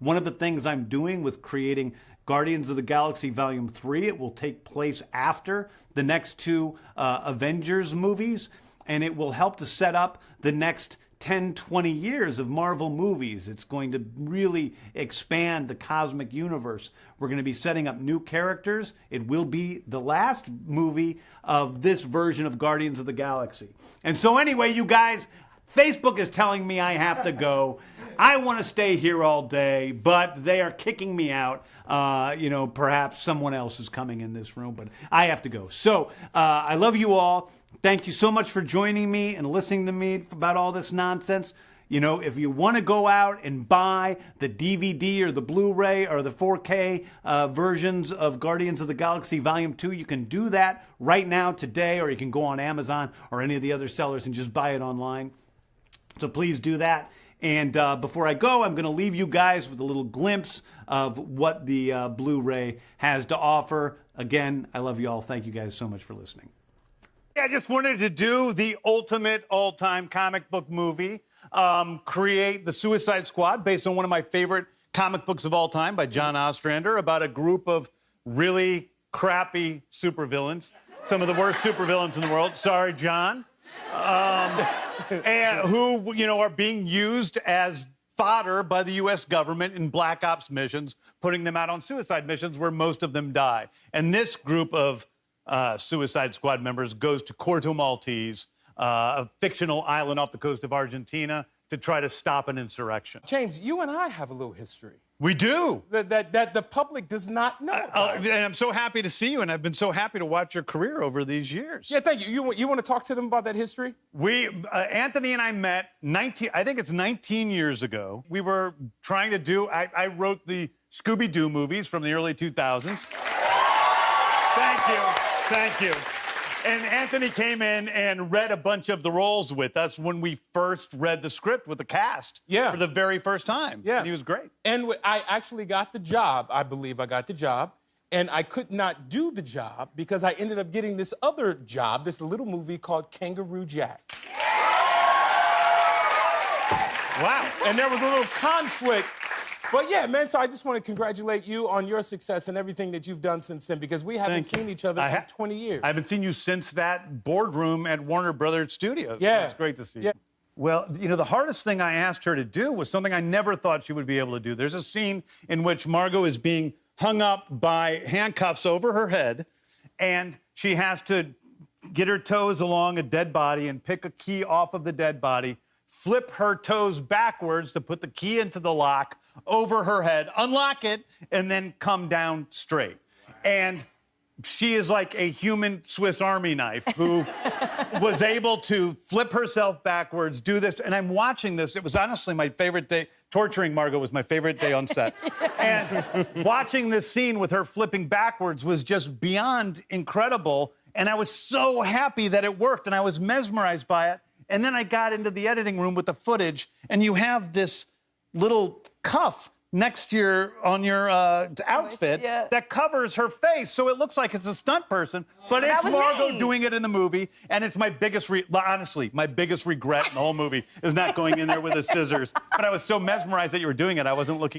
one of the things I'm doing with creating Guardians of the Galaxy Volume 3, it will take place after the next two Avengers movies, and it will help to set up the next 10, 20 years of Marvel movies. It's going to really expand the cosmic universe. We're going to be setting up new characters. It will be the last movie of this version of Guardians of the Galaxy. And so anyway, you guys, Facebook is telling me I have to go. I want to stay here all day, but they are kicking me out. Perhaps someone else is coming in this room, but I have to go. So I love you all. Thank you so much for joining me and listening to me about all this nonsense. You know, if you want to go out and buy the DVD or the Blu-ray or the 4K versions of Guardians of the Galaxy Volume 2, you can do that right now, today, or you can go on Amazon or any of the other sellers and just buy it online. So please do that. And before I go, I'm going to leave you guys with a little glimpse of what the Blu-ray has to offer. Again, I love you all. Thank you guys so much for listening. I just wanted to do the ultimate all-time comic book movie, create The Suicide Squad, based on one of my favorite comic books of all time by John Ostrander, about a group of really crappy supervillains, some of the worst supervillains in the world. Sorry, John. And who, are being used as fodder by the U.S. government in black ops missions, putting them out on suicide missions where most of them die. And this group of Suicide Squad members goes to Corto Maltese, a fictional island off the coast of Argentina, to try to stop an insurrection. James, you and I have a little history. We do. That the public does not know about. And I'm so happy to see you, and I've been so happy to watch your career over these years. Yeah, thank you. You want to talk to them about that history? Anthony and I met I think it's 19 years ago. We were trying to do, I wrote the Scooby-Doo movies from the early 2000s. Thank you. Thank you. And Anthony came in and read a bunch of the roles with us when we first read the script with the cast for the very first time. Yeah. And he was great. And I actually got the job. I believe I got the job. And I could not do the job because I ended up getting this other job, this little movie called Kangaroo Jack. Wow. And there was a little conflict. But yeah, man, so I just want to congratulate you on your success and everything that you've done since then, because we haven't seen each other in 20 years. I haven't seen you since that boardroom at Warner Brothers Studios. Yeah. So it's great to see you. Well, the hardest thing I asked her to do was something I never thought she would be able to do. There's a scene in which Margot is being hung up by handcuffs over her head, and she has to get her toes along a dead body and pick a key off of the dead body, flip her toes backwards to put the key into the lock over her head, unlock it, and then come down straight. And she is like a human Swiss Army knife who was able to flip herself backwards, do this. And I'm watching this. It was honestly my favorite day. Torturing Margot was my favorite day on set. And watching this scene with her flipping backwards was just beyond incredible. And I was so happy that it worked, and I was mesmerized by it. And then I got into the editing room with the footage, and you have this little cuff next to your outfit that covers her face, so it looks like it's a stunt person, but it's Margot doing it in the movie. And it's my biggest, honestly, my biggest regret in the whole movie is not going in there with the scissors. But I was so mesmerized that you were doing it, I wasn't looking.